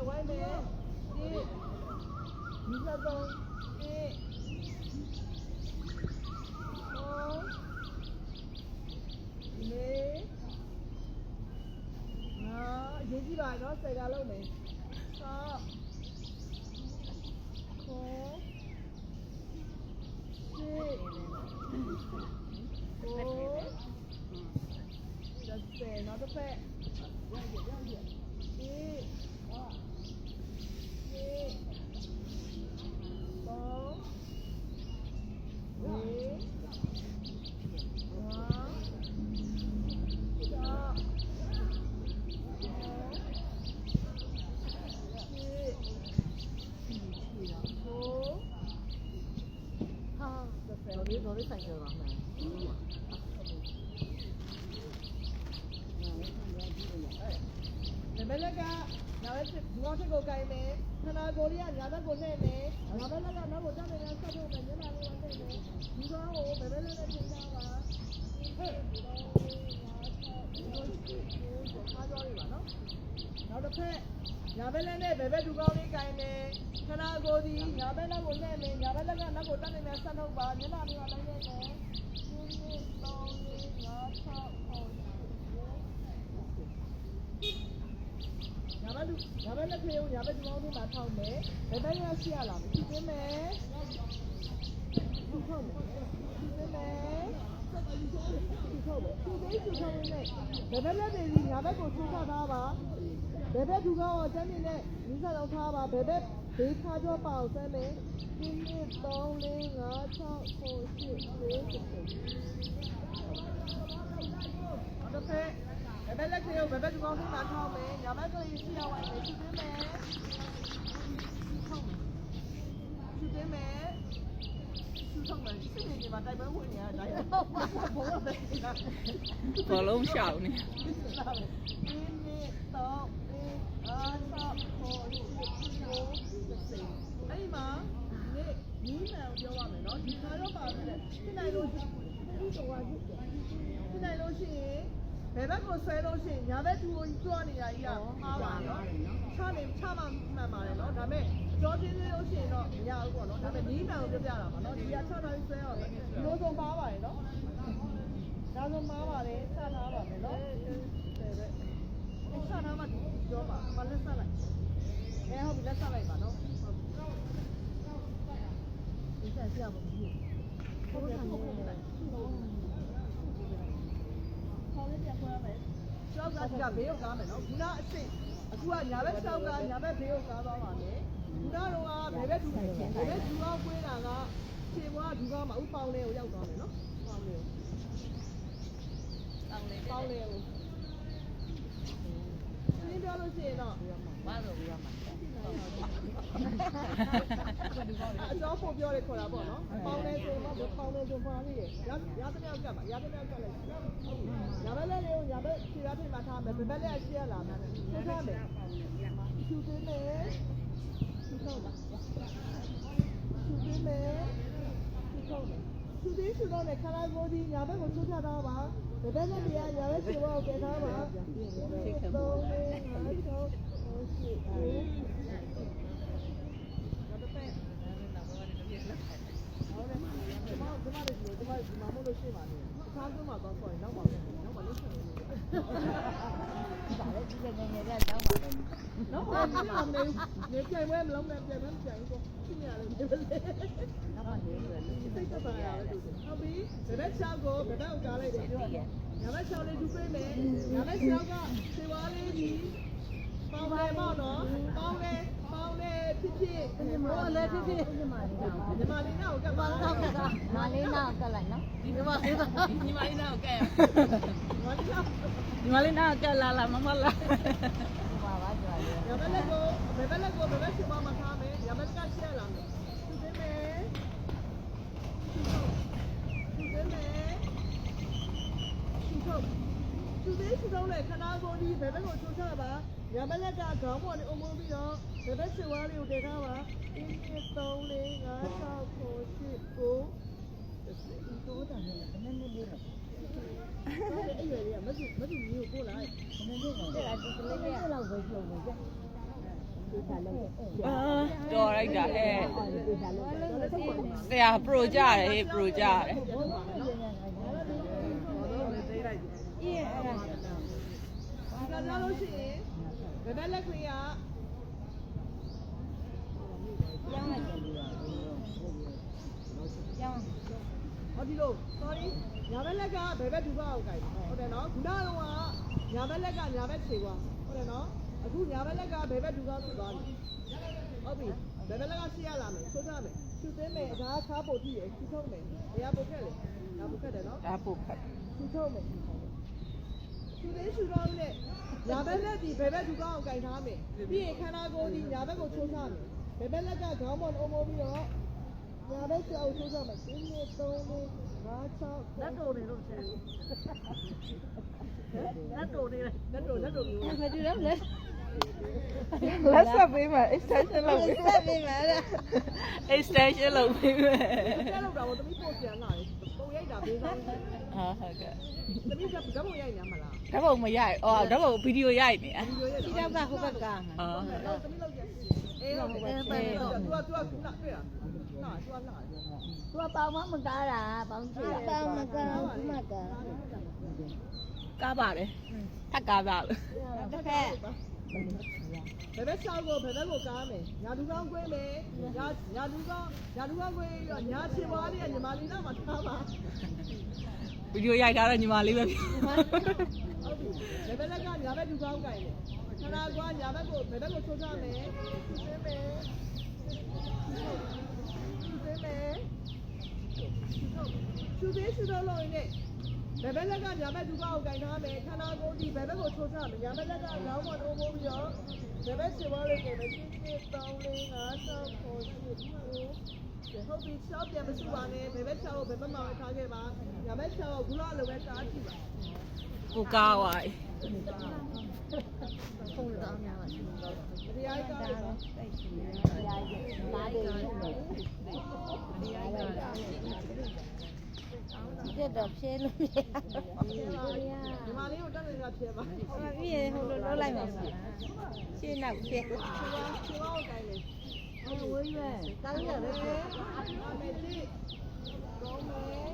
ဝိုင်းမယ်ဒီဒီကတော့ဒီဟောနေအရေးကြီးပါနော်ဆယ်ကလုံးမယ်ဆော့ခေါ်ရှေ့ကိုjust say not the fact ဒီတော်လေးဆိုင်ကြပါမယ်ဘယ်လက်ကညာဘက်ဒီကောင်ချက်ကိုကိုင်မယ်ခနာကိုလေးကညာဘက်ကိုနဲ့မယ်ညာဘက်လက်ကနောက်ကိုတက်နေဆက်ထုတ်မယ်ညနာလေးဝတ်နေမယ်ဒီကောင်ကိုဘယ်လက်နဲ့ချိန်ထားပါဟဲ့ဒီကောင်အားကြောလေးပါနော်နောက်တစ်ဖက်ညာဘက်လက်နဲ့ဘယ်ဘက်ဒီကောင်လေးကိုင်မယ်ခနာကိုဒီညာဘက်လက်ကိုနဲ့မယ်ညာဘက်လက်ကနောက်ကိုတက်နေမယ်ဆက်ထုတ်ပါညနာလေးဝတ်နေမယ်ညာဘက်လက်ဖေးကိုညာဘက်ဒီမောင်းလေးမှာထောက်မယ်ဘယ်ဘက်ကရှိရလားမသိသေးမယ်ဒီထောက်မယ်ဒီသေးမယ်ဒီထောက်မယ်ဒီသေးဒီထောက်မယ်ဘယ်ဘက်လက်တွေဒီညာဘက်ကိုဆူခထားပါဘယ်ဘက်ဒူကောတန်းနေနဲ့ဒီဆက်တော့ထားပါဘယ်ဘက်ဘေးခါကြောပါအောင်ဆမ်းမယ်1 2 3 4 5 6 9 10 11 12နောက်တစ်ဖက်ဘယ်လက်တွေကိုဘယ်ဘက်ဒီကောင်ဆုံးမှာထောက်မယ်ညာဘက်ကလေးရှိရဝိုင်းမယ်ရှိသေးမယ်ထောက်မယ်ရှိသေးမယ်ရှိထောက်မယ်ရှိနေဒီမှာတိုက်ပွဲဝင်နေရတာတိုက်ပွဲဘုံပဲဘောလုံးရှောက်နေဒီနေ့တော့အားဆောက်ဖို့အဲ့မှာဒီနေ့နီးမှန်ပြောရမယ်နော်ဒီခါတော့ပါမယ်ဖြစ်နိုင်လို့ဒီတော့ဖြစ်နိုင်လို့ရှိရင်ဘယ်ဘက်ကိုဆွဲလို့ရှိရင်ညာဘက်သူကိုကြွနေရကြီးကမှားပါနော်ချမှမှန်ပါတယ်နော်ဒါပေမဲ့ကြောချင်းသေးလို့ရှိရင်တော့မရဘူးပေါ့နော်ဒါပေမဲ့နီးမှန်ကိုပြပြတာပါနော်ဒီကချထားပြီးဆွဲရမယ်ဒီလိုဆိုမှားပါတယ်နော်ဒါဆိုမှားပါတယ်ချထားပါမယ်နော်ချထားမှပြောပါဘာလက်ဆက်လိုက်ဟုတ်ပြီလက်ဆက်လိုက်ပါနော်ဒီဆက်ပြပါဦးဟုတ်တယ်ဟုတ်တယ်ခေါင်းလေးပြန်ခွဲရမယ်ရှောက်ကဘေးကိုကားမယ်နော်ခုနအစ်စ်အခုကညာဘက်ရှောက်ကညာဘက်ဘေးကိုကားသွားပါမယ်ခုနတော့ဘယ်ဘက်ဒူအောင်ကွေးတာကခြေဘွားဒူကောင်းမှာဥပေါင်းလေးကိုရောက်သွားမယ်နော်ပေါင်းလေးကိုပေါင်းလေးကိုရှင်းပြောလို့ရှိရင်တော့ဘာလို့ပြောမှာအကျော်ပုံပြောရဲခေါ်တာပေါ့နော်ပေါင်းလဲဆိုတော့ပေါင်းလဲဆိုပါလိမ့်တယ်ရသမြောက်ကပ်ပါရသမြောက်ကပ်လိုက်ညာဘက်လက်လေးကိုညာဘက်ခြေရထိပ်မှာထားမယ်ဘယ်ဘက်လက်ရှိရလာမယ်ထည့်ထားမယ်သူသေးမယ်သူထောက်ပါသူသေးမယ်သူထောက်မယ်သူသေးဆိုတော့ခလာကိုဒီညာဘက်ကိုထိုးချထားပါဘယ်ဘက်လက်တွေကညာဘက်ခြေဘက်ကိုကဲထားပါသုံးလေးငါး၆ရှိတယ်ဒီမှာမလို့ရှိပါနဲ့။စားဆုံးမှာတော့ခေါ်ရင်နောက်ပါမယ်။နောက်ပါလို့ရှိရင်ဒါလည်းဒီနေ့ငယ်ငယ်တော့ပါမယ်။နောက်ပါနေပြိုင်ပွဲမလုံးနဲ့ပြိုင်ပွဲပြိုင်တော့ရှင်းရတယ်ဒီလိုလေ။နောက်ပါနေတယ်စိတ်သက်သာရတယ်သူ။ဟုတ်ပြီ။ဘယ်ဘက်ချောက်ကိုဘယ်ဘက်ကိုကြားလိုက်တယ်ပြောတယ်။ညာဘက်ချောက်လေးဒူပေးမယ်။ညာဘက်ချောက်ကစေဝါလေးကြီးပေါင်းတယ်ပေါ့နော်။ပေါင်းတယ်ဖြစ်ဖြစ်ဟိုလည်းဖြစ်ဖြစ်ညီမလေးနာကိုကပ်ပါတော့ကပ်တာမာလေးနာကလိုက်နော်ညီမလေးနာကိုကပ်ရညီမလေးနာကလာလာမမလာဒီမှာပါကြွားရရဘက်လက်ကိုဘယ်ဘက်ရှိပါမှာထားမယ်ရဘက်ကရှက်လာမယ်သူသိမယ်သူသေးသူတော့လေခနာကိုဒီဘယ်ဘက်ကိုချိုးချပါရဘက်လက်ကခေါင်းပေါ်နေအုံမပြီးတော့ဘယ်ဘက်ချွားလေးကိုတည်ထားပါ1 2 3 4 5 6 9 10 9တော့တာနဲ့နည်းနည်းလေးတော့အဲ့ရွယ်လေးကမတူမျိုးကိုပို့လိုက်နည်းနည်းလေးတော့အဲ့ဒါဒီကလေးလေးလောက်ပဲပြုံးနေကြ တော်လိုက်တာဟဲ့ဆရာပရိုကြတယ်ဟေးပရိုကြတယ် ကစားလို့ရှိရင်ဘယ်ဘက်လက်ခွေးကဟောဒီလို sorry ညာဘက်လက်ကဘယ်ဘက်ဒူကောက်ကိုင်ဟုတ်တယ်နော်ခုနကတော့ညာဘက်လက်ကညာဘက်ခြေကွာဟုတ်တယ်နော်အခုညာဘက်လက်ကဘယ်ဘက်ဒူကောက်ဖြစ်သွားပြီဟုတ်ပြီဘယ်ဘက်လက်ကရှေ့ရလာမယ်ဆိုးထားမယ်ရှူသိမ်းမယ်ဒါခါပို့ကြည့်ရရှူထုတ်မယ်တရားပို့ခက်လေဒါပို့ခက်တယ်နော် ဒါပုတ်ခတ် ရှူထုတ်မယ်ရှူသိမ်းရှူတော့လေညာဘက်လက်ဒီဘယ်ဘက်ဒူကောက်ကိုင်ထားမယ်ပြီးရင်ခန္ဓာကိုယ်ဒီညာဘက်ကိုချိုးထားမယ်ဘယ်ဘက်လက်ကခေါင်းပေါ်အုံမိုးပြီးတော့ညာဘက်ကျောက်ချိုးထားမယ်1 2 3 4 5 6 လက်တော်နေလို့ဆရာလက်တော်နေလက်တော်မျိုးမကြည့်ရလဲ လက်ဆက်ပေးမယ် extension လုပ်ပေးမယ် extension လုပ်ပေးမယ် ကျလောက်တာတော့တမီးပို့ပြန်လာတယ်ပုံရိုက်တာပေးသား ဟာဟုတ်ကဲ့ တမီးကဓာတ်ပုံရိုက်နေမှာလား ဓာတ်ပုံမရိုက်အော်ဓာတ်ပုံဗီဒီယိုရိုက်နေอ่ะ ဒီတော့ကဟိုဘက်က ဟောဟုတ်ကဲ့ တမီးလောက်ကြအေးဟုတ်တယ်သူကခုနတွေ့ရနာသူကလာတယ် သူကပေါင်မကားတာပေါင်ချီပေါင်မကားဘူးမကား ကားပါတယ်ထပ်ကားပါလို့ တစ်ခါဘယ်ဘက်ချောက်ကိုဘယ်ဘက်ကိုကားမယ်ညာလူကောင်းကွင်းမယ်ညာလူကောင်းကွင်းရောညာချင်ပါလေးကညီမလေးတော့မထားပါ ဗီဒီယိုရိုက်ထားတော့ညီမလေးပဲဖြစ် ဟုတ်ပြီဘယ်ဘက်လက်ကညာဘက်လူကောင်းကိုင်တယ်ခဏကွာညာဘက်ကိုဘယ်ဘက်ကိုချိုးထားမယ်သိမယ်သူသေးသူတော့လို့နေဘယ်ဘက်လက်ကညာဘက်လူကောင်းကိုင်ထားမယ်ခဏကိုဒီဘယ်ဘက်ကိုချိုးထားမယ်ညာဘက်လက်ကခေါင်းပေါ်တိုးပိုးပြီးတော့ဘယ်ဘက်ချေပါလေးကို1 2 3 4 5 6 7 ဟုတ်ပြီချောက်ပြန်မစုပါနဲ့ဘယ်ဘက်ချောက်ကိုဘယ်ဘက်မှာထားခဲ့ပါညာဘက်ချောက်ကိုခုနအလိုပဲစားကြည့်ပါ ကိုကားဝိုင်း ဖုန်းတော့များပါရှိတယ် တရားကားတော့ တရားကြီးမားတယ်ဒီတော့ဖြဲလို့ရ ညီမလေးကိုတက်နေတာဖြဲပါ ပြီးရင်ဟိုလိုလုံးလိုက်ပါရှင်းနောက်ဖြဲ ချောင်းကိုင်းလေ ဝေးရွယ်တောင်းရတယ်ဖြဲ အမေကြီးကောင်းမယ်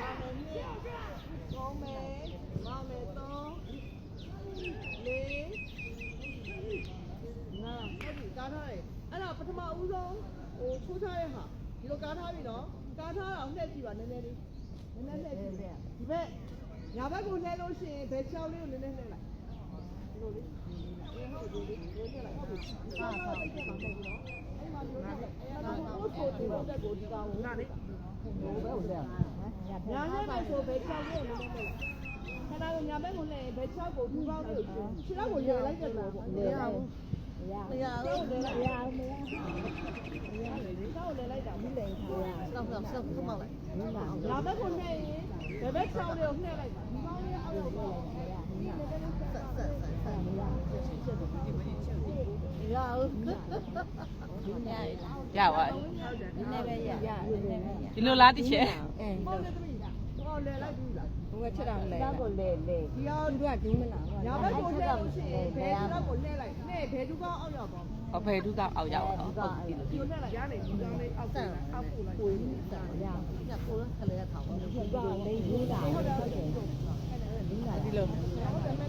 အမေကြီးကောင်းမယ်မမေတော့လေးနာဟုတ်ပြီကားထားတယ်အဲ့ဒါပထမဦးဆုံးဟိုချိုးထားတဲ့ဟာဒီလိုကားထားပြီနော်ကားထားတာလှည့်ကြည့်ပါနည်းနည်းလေးနည်းနည်းလှည့်ကြည့်ဒီဘက်ညာဘက်ကိုလှည့်လို့ရှိရင်ဘယ်ချောင်းလေးကိုနည်းနည်းလှည့်လိုက်ဒီလိုလေးဟုတ်ပြီဒီလိုလှည့်လိုက်ဟုတ်ပြီဟာဟာအဲ့မှာမျိုးတော့အဲ့မှာကိုဒီတော့ကိုဒီကောင်နားလေဘယ်လိုလဲညာဘက်မှာဆိုဘယ်ချောင်းလေးကိုနည်းနည်းလှည့်လိုက်ခဏကညာဘက်ကိုလှည့်ဘယ်ချောင်းကိုဒီကောင်လေးကိုခြေထောက်ကိုရလိုက်တယ်လို့ပေါ့မရဘူးမရဘူးလေမရဘူးဒီကောင်လေးလိုက်တာမလဲဆောက်ခမောက်လိုက်လာဘက်ကိုနှဲ့ရင်ဘယ်ဘက်ချောင်းလေးကိုနှဲ့လိုက်ဒီကောင်လေးအောက်ရောက်ပေါ့ရအောင် ရပါ ဒီနေ့ပဲရဒီနေ့ပဲရ ဒီလိုလားတစ်ချက် မောက်နေသမီးဟောလဲလိုက်ပြီလား ဘုရားချက်တော်လဲတော့ကိုလဲလဲ ဒီအောင် သူကဒူးမလား ညာဘက်ကိုလှည့်လို့ရှိရင်ဘယ်သူတော့ကိုလှည့်လိုက်နှဲ့ဘယ်သူကအောက်ရောက်ပါ အဖေဒုကအောက်ရောက်တော့ဟုတ်ပြီ ဒီလိုလှည့်လိုက်ရနေဒီကောင်လေးအောက်ဆက်အောက်ပို့လိုက်ကိုယ်စားရညကိုယ်ကလေးထောင်လို့ဒီကောင်လေးရေးတာဟုတ်တယ်ဟုတ်တယ် ဒီလို ဟုတ်တယ်မဲ့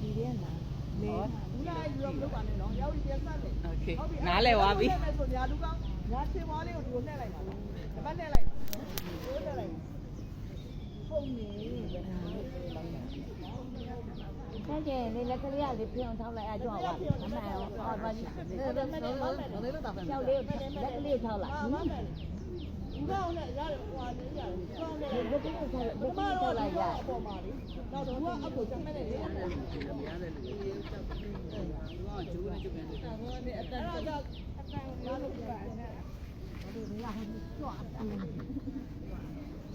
ဒီတဲ့နာနေဘူးလားယူတော့မလုပ်ပါနဲ့နော်ရောက်ပြီးပြန်ဆက်တယ် โอเคနားလဲသွားပြီ ဆိုညာလူကောင်ညာချင်ွားလေးကိုဒီလိုလှည့်လိုက်ပါလားတပတ်လှည့်လိုက်ကိုလှည့်လိုက်ပုံနေပဲ ဆန်းကျင်လေးလက်ကလေးကလေးပြောင်းထောက်လိုက်အကြောင်းပါအမှန်ရောအော်ပါကြီးကျောက်လေးကိုလက်ကလေးထောက်လိုက် မမယ်ဒီကောင်နဲ့ရတယ်ဟွာနေရတယ်ဒီကောင်နဲ့ လက်ကလေးထောက်လိုက်လက်ကလေးထောက်လိုက်ရ အပေါ်မှာလေနောက်တော့ကအကိုချက်မဲ့တယ်လေရတယ်လူကြီးကကျိုးနေကျပြန်တယ်အဲ့ဒါကအတန်ရလို့ပြပါတယ်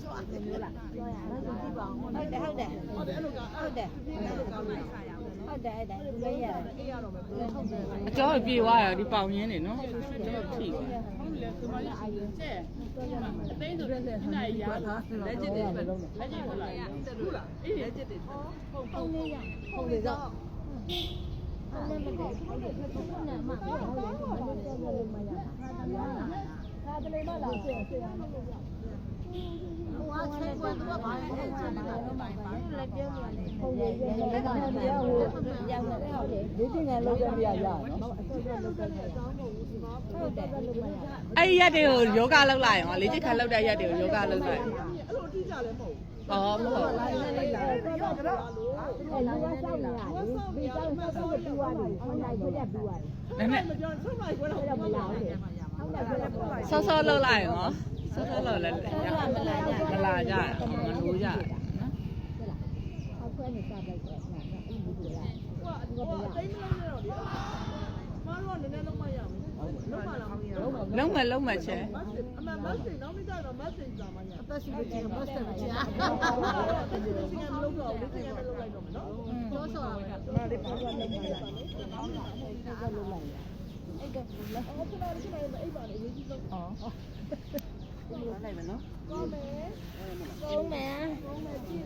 ကျွတ်တယ်မျိုးလားကျွတ်ရအောင်ကြည့်ပါဦးဟုတ်တယ်ဟုတ်တယ် ဟုတ်တယ်အဲ့လိုကဟုတ်တယ်အဲ့လိုကောင်းလိုက်စားရအောင် ဟုတ်တယ်အဲ့ဒါသူလည်းရတယ် အေးရတော့မယ်ဟုတ်တယ် အကျော်ပြေသွားရဒီပေါင်ရင်းနေနော်တော့ထိ ဟုတ်တယ်ဆိုမှလည်းအာရုံကျဲ အသိဆိုတဲ့ဒီနိုင်ရတာလက်ကျစ်တွေလက်ကျစ်ဟုတ်လား ဟုတ်လားအေးလက်ကျစ်တွေ ဖုန်းလေးရ ဟုတ်လေတော့ အဲ့ဒီရက်တွေကိုယောဂလုပ်လိုက်ရောလေ့ကျင့်ခန်းလုပ်တဲ့ရက်တွေကိုယောဂလုပ်လိုက် အဲ့လိုတိကျလည်းမဟုတ် ။အော်မဟုတ် ဘူးလိုက်နေလိုက် ဒီကြောင့်မှဆောက်ရပြီးသွားပြီ။နိုင်ပြည့်ပြီးသွားပြီ ။နည်းနည်း မပြောဆုံးလိုက်ခွဲတော့မရဘူး ဆော့ဆော့လုပ်လိုက်ရော။ဆော့ဆော့လုပ်လဲမလာကြမလို့ကြနော် ။ဟောက်ခွဲနေစားလိုက်တော့အဲ့ဒီလိုရ ဟိုအတိတ်မလုံးနဲ့တော့ဒီမတော်နည်းနည်းလုံးမရဘူးလုံးမလားမရဘူး ။လုံးမယ်ချဲ မတ်အမမတ်စင်နောက်မိကြတော့မတ်စင်စာမရအသက်ရှိလို့ချင်းမတ်စင်မချာအသက်ရှိလို့ချင်းမလုံးတော့ဘူးချင်းမလုံးလိုက်တော့မနော်ကျော်စောတာမလေးဘာလို့လဲမရဘူးအဲ့ကလည်းအဲ့ကလည်းအိပ်ပါလေအရေးကြီးဆုံး ။အော်။လိုက်မယ်နော် ကောင်းမယ် ။ဟုတ်မယ် ကောင်းမယ်ကြည့်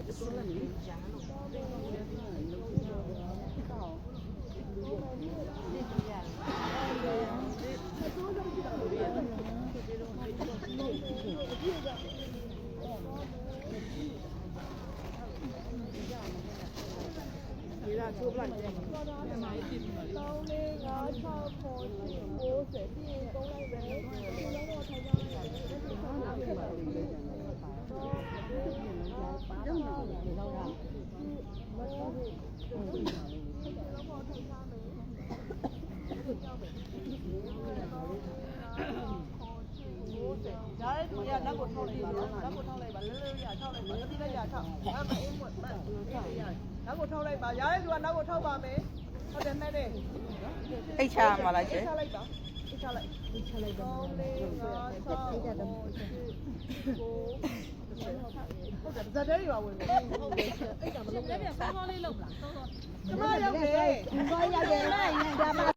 ဒီလားချိုးပလိုက်တယ်3 4 5 6 9 10 90ပြီးရင်3လိုက်ပဲဒီလုံးတော့ထိုင်ကြရတယ်ဒါလည်းသူရလက်ကိုထောက်လိုက်ပါနော်လက်ကိုထောက်လိုက်ပါလဲလဲရထောက်လိုက်ပါတတိလည်းရထောက်အဲ့မအေးမတ်ထောက်ရလက်ကိုထောက်လိုက်ပါရတဲ့သူကနောက်ကိုထောက်ပါမယ်ဟုတ်တယ်မဲ့တယ် ။အိတ်ချမှာလားချဲ ချလိုက်ပါချလိုက်ချလိုက်ပါ3 4 5 6 9 10 ဟုတ်တယ်ဇာတ်တွေပါဝင်တယ်ဟုတ်တယ်အဲ့ဒါမလုပ်နဲ့ဆောင်းဆောင်းလေးလုပ်လားဆောင်းဆောင်းကျမရောက်တယ် ။ဘာရောက်တယ်လဲ။ဒါမှ